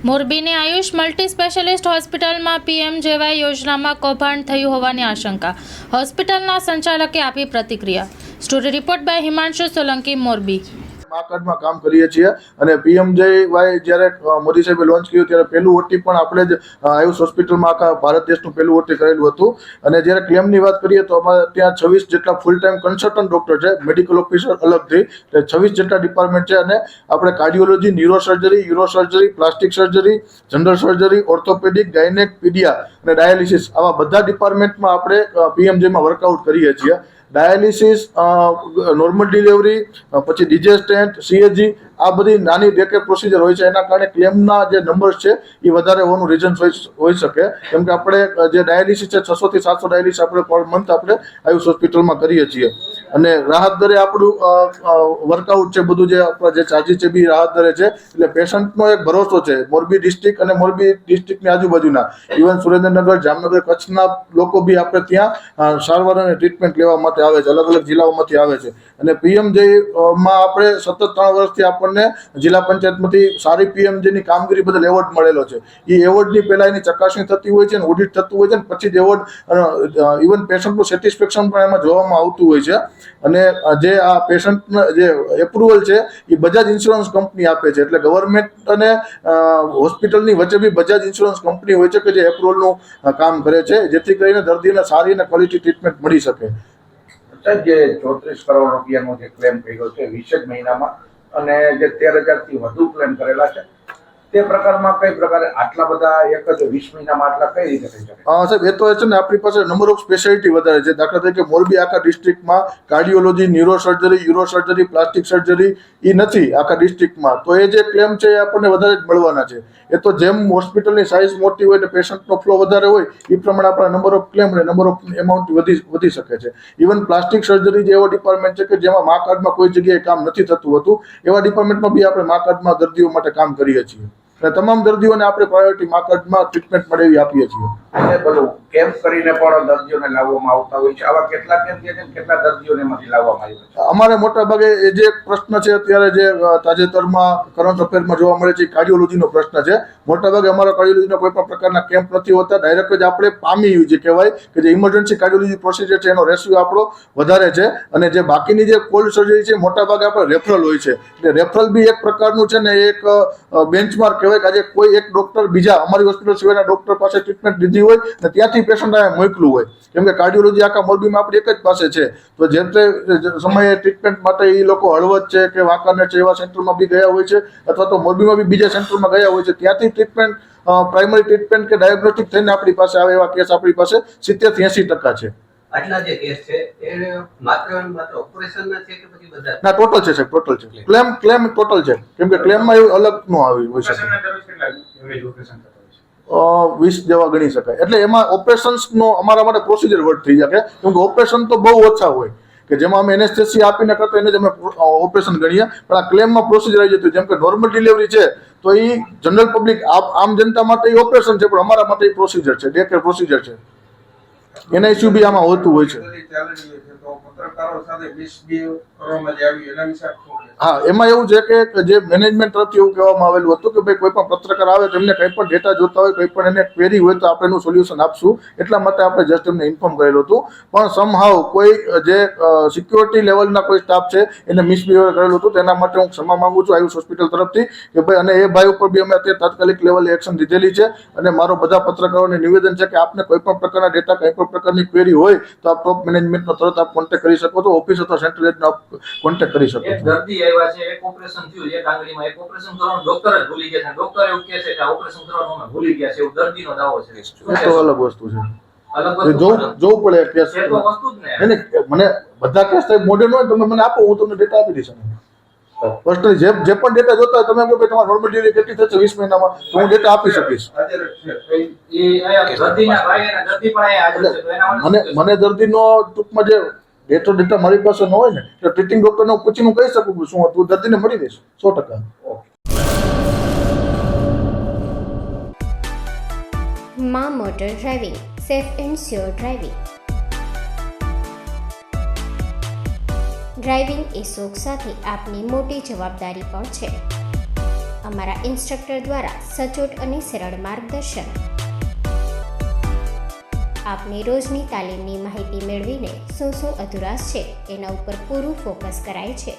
મોરબીની Ayush multi specialist હોસ્પિટલમાં PMJAY યોજનામાં કૌભાંડ થયું હોવાની આશંકા. હોસ્પિટલના સંચાલકે આપી પ્રતિક્રિયા. Story report by Himanshu Solanki, Morbi. આ કાર્ડમાં કામ કરીએ છીએ અને પીએમજેવાય જ્યારે મોદી સાહેબે લોન્ચ કર્યું ત્યારે પહેલું ઓટી પણ આપણે જ આયુષ હોસ્પિટલમાં આખા ભારત દેશનું પહેલું ઓટી કરેલું હતું. અને જ્યારે ક્લેમની વાત કરીએ તો અમારે ત્યાં 26 જેટલા ફૂલ ટાઈમ કન્સલ્ટન્ટ ડૉક્ટર છે, મેડિકલ ઓફિસર અલગથી, એટલે 26 જેટલા ડિપાર્ટમેન્ટ છે. અને આપણે cardiology, neuro surgery, uro surgery, plastic surgery, general surgery, orthopaedic, gynaec, paedia અને ડાયાલિસિસ, આવા બધા ડિપાર્ટમેન્ટમાં આપણે પીએમજેમાં વર્કઆઉટ કરીએ છીએ. ડાયાલિસિસ, નોર્મલ ડિલિવરી, પછી ડિજેસ્ટન્ટ, સીએજી, આ બધી નાની ડેકેર પ્રોસિજર હોય છે. એના કારણે ક્લેમના જે નંબર્સ છે એ વધારે હોવાનું રીઝન હોઈ શકે. કેમ કે આપણે જે ડાયાલિસિસ છે 600 થી 700 ડાયાલિસિસ આપણે પર મંથ આપણે આયુષ હોસ્પિટલમાં કરીએ છીએ. અને રાહત દરે આપણું વર્કઆઉટ છે, બધું જે આપણા જે ચાર્જીસ છે બી રાહત દરે છે. એટલે પેશન્ટનો એક ભરોસો છે. મોરબી ડિસ્ટ્રિક્ટ અને મોરબી ડિસ્ટ્રિક્ટની આજુબાજુના, ઇવન સુરેન્દ્રનગર, જામનગર, કચ્છના લોકો બી આપણે ત્યાં સારવાર અને ટ્રીટમેન્ટ લેવા માટે આવે છે. અલગ અલગ જિલ્લાઓમાંથી આવે છે. અને પીએમજેમાં આપણે સતત 3 વર્ષથી આપણને જિલ્લા પંચાયતમાંથી સારી પીએમજેની કામગીરી બદલ એવોર્ડ મળેલો છે. એ એવોર્ડની પહેલાં એની ચકાસણી થતી હોય છે અને ઓડિટ થતું હોય છે, અને પછી જ એવોર્ડ, ઇવન પેશન્ટનું સેટિસ્ફેક્શન પણ એમાં જોવામાં આવતું હોય છે. અને જે આ પેશન્ટના જે એપ્રુવલ છે એ બજાજ ઇન્સ્યોરન્સ કંપની આપે છે. એટલે ગવર્મેન્ટ અને હોસ્પિટલની વચ્ચે બી બજાજ ઇન્સ્યોરન્સ કંપની હોય છે કે જે એપ્રુવલનું કામ કરે છે, જેથી કરીને દર્દીને સારી અને ક્વોલિટી ટ્રીટમેન્ટ મળી શકે. જે 34 કરોડ રૂપિયાનો જે ક્લેમ કર્યો છે 20 જ મહિનામાં, અને જે 13,000 થી વધુ ક્લેમ કરેલા છે, તે પ્રકારમાં કઈ પ્રકારે આટલા બધા એક જ 20 મહિનામાં આટલા કઈ રીતે થઈ શકે? સાહેબ, એ તો છે ને, આપણી પાસે નંબર ઓફ સ્પેશિયાલિટી વધારે છે. દાખલા તરીકે મોરબી આખા ડિસ્ટ્રિક્ટમાં cardiology, neuro surgery, uro surgery, plastic surgery એ નથી આખા ડિસ્ટ્રિક્ટમાં. તો એ જે ક્લેમ છે એ આપણને વધારે જ મળવાના છે. એ તો જેમ હોસ્પિટલની સાઇઝ મોટી હોય અને પેશન્ટનો ફ્લો વધારે હોય એ પ્રમાણે આપણા નંબર ઓફ ક્લેમ અને નંબર ઓફ એમાઉન્ટ વધી શકે છે. ઇવન પ્લાસ્ટિક સર્જરી જે એવો ડિપાર્ટમેન્ટ છે કે જેમાં મા કાર્ડમાં કોઈ જગ્યાએ કામ નથી થતું હતું, એવા ડિપાર્ટમેન્ટમાં બી આપણે મા કાર્ડમાં દર્દીઓ માટે કામ કરીએ છીએ. અને તમામ દર્દીઓને આપણે પ્રાયોરિટી મા કાર્ડમાં ટ્રીટમેન્ટ મળે એવી આપીએ છીએ. અને બધું કેમ્પ કરીને પણ દર્દીઓને લાવવામાં આવતા હોય છે. આવા કેટલા કેમ્પ છે, કેટલા દર્દીઓને એમાંથી લાવવામાં આવ્યા છે? અમારે મોટા ભાગે એ જે પ્રશ્ન છે અત્યારે જે તાજેતરમાં કરંટ અફેરમાં જોવા મળે છે, કાર્ડિયોલોજીનો પ્રશ્ન છે. મોટા ભાગે અમારા કાર્ડિયોલોજીના કોઈ પણ પ્રકારના કેમ્પ નથી હોતા. ડાયરેક્ટ જ આપણે પામી જે કહેવાય કે જે ઇમરજન્સી કાર્ડિયોલોજી પ્રોસિજર છે એનો રેશિયો આપણો વધારે છે. અને જે બાકીની જે કોલ્ડ સર્જરી છે મોટા ભાગે આપણે રેફરલ હોય છે. એટલે રેફરલ બી એક પ્રકારનું છે ને, એક બેન્ચમાર્ક કહેવાય કે આજે કોઈ એક ડોક્ટર બીજા અમારી હોસ્પિટલ સિવાયના ડોક્ટર પાસે ટ્રીટમેન્ટ લીધી હોય ને ત્યાંથી પેશન્ટ અહીંયા મોકલું હોય. કેમ કે કાર્ડિયોલોજી આખા મોરબીમાં આપણી એક જ પાસે છે. તો જે તે સમયે ટ્રીટમેન્ટ માટે એ લોકો હળવદ છે કે વાંકાનેર છે એવા સેન્ટરમાં બી ગયા હોય છે, અથવા તો મોરબીમાં બી બીજા સેન્ટરમાં ગયા હોય છે. ત્યાંથી ટ્રીટમેન્ટ, પ્રાઇમરી ટ્રીટમેન્ટ કે ડાયગ્નોસ્ટિક થઈને આપણી પાસે આવે એવા કેસ આપણી પાસે 70 થી 80% છે. આટલા જે કેસ છે એ માત્ર ઓપરેશનના છે કે પછી બધા? ના, ટોટલ છે સાહેબ, ટોટલ છે. ક્લેમ ટોટલ છે. કેમ કે ક્લેમમાં એવું અલગ નો આવી હોય શકે. 20 જેવા ગણી શકાય. એટલે એમાં ઓપરેશન્સનો અમારા માટે પ્રોસિજર વર્ક થઈ શકે. કેમ કે ઓપરેશન તો બહુ ઓછા હોય કે જેમાં અમે એનેસ્થેસિયા આપીને કરતા એને જ અમે ઓપરેશન ગણીએ. પણ આ ક્લેમમાં પ્રોસિજર આવી જતું. જેમ કે નોર્મલ ડિલિવરી છે તો એ જનરલ પબ્લિક, આમ જનતા માટે એ ઓપરેશન છે, પણ અમારા માટે એ પ્રોસિજર છે, ડેકેર પ્રોસિજર છે. એના ઇસ્યુ બી આમાં હોતું હોય છે. હા, એમાં એવું છે કે જે મેનેજમેન્ટ તરફથી એવું કહેવામાં આવેલું હતું કે ભાઈ કોઈ પણ પત્રકાર આવે તો એમને કંઈ પણ ડેટા જોતા હોય, કંઈ પણ એને ક્વેરી હોય તો આપણે એનું સોલ્યુશન આપશું. એટલા માટે આપણે જસ્ટ એમને ઇન્ફોર્મ કરેલું હતું. પણ સમહાવ કોઈ જે સિક્યોરિટી લેવલના કોઈ સ્ટાફ છે એને મિસબિહેવિયર કરેલું હતું. તેના માટે હું ક્ષમા માંગુ છું આયુષ હોસ્પિટલ તરફથી કે ભાઈ, અને એ ભાઈ ઉપર બી અમે અત્યારે તાત્કાલિક લેવલે એક્શન લીધેલી છે. અને મારો બધા પત્રકારોને નિવેદન છે કે આપને કોઈ પણ પ્રકારના ડેટા, કંઈ પણ પ્રકારની ક્વેરી હોય તો આપ ટોપ મેનેજમેન્ટનો તરત આપ કોન્ટેક્ટ કરી શકો છો. ઓફિસ અથવા સેન્ટ્રલ એજનો આપ કોન્ટેક્ટ કરી શકો છો. દર્દી આવ્યા છે, એક ઓપરેશન થયું, એક આંગળીમાં, એક ઓપરેશન કરવાનું ડોક્ટર જ ભૂલી ગયા છે. ડોક્ટર એવું કહે છે કે આ ઓપરેશન કરવાનું અમે ભૂલી ગયા છે, એવું દર્દીનો દાવો છે. એ તો અલગ વસ્તુ છે. અલગ વસ્તુ જોવું પડે કેસ. એ તો વસ્તુ જ ને. મને બધા કેસ સાહેબ મોડર્ન હોય તમે મને આપો, હું તમને ડેટા આપી દઈશ. પર્સનલી જે પણ ડેટા જોતા હોય તમે કહો કે તમારે નોર્મલ ડિલિવરી કેટલી થશે 20 મહિનામાં, તો હું ડેટા આપી શકીશ. મને દર્દીનો ટૂંકમાં જે ડેટા મારી પાસે ન હોય ને, એટલે ટ્રીટિંગ ડોક્ટરને હું પૂછીને કહી શકું કે શું હતું, દર્દીને મળી દઈશ 100%. માં motor driving, safe and sure driving. Driving એ શોખ સાથે આપની મોટી જવાબદારી પણ છે. અમારા ઇન્સ્ટ્રક્ટર દ્વારા સચોટ અને સરળ માર્ગદર્શન. આપની રોજની તાલીમની માહિતી મેળવીને શું અધુરાશ છે એના ઉપર પૂરું ફોકસ કરાય છે.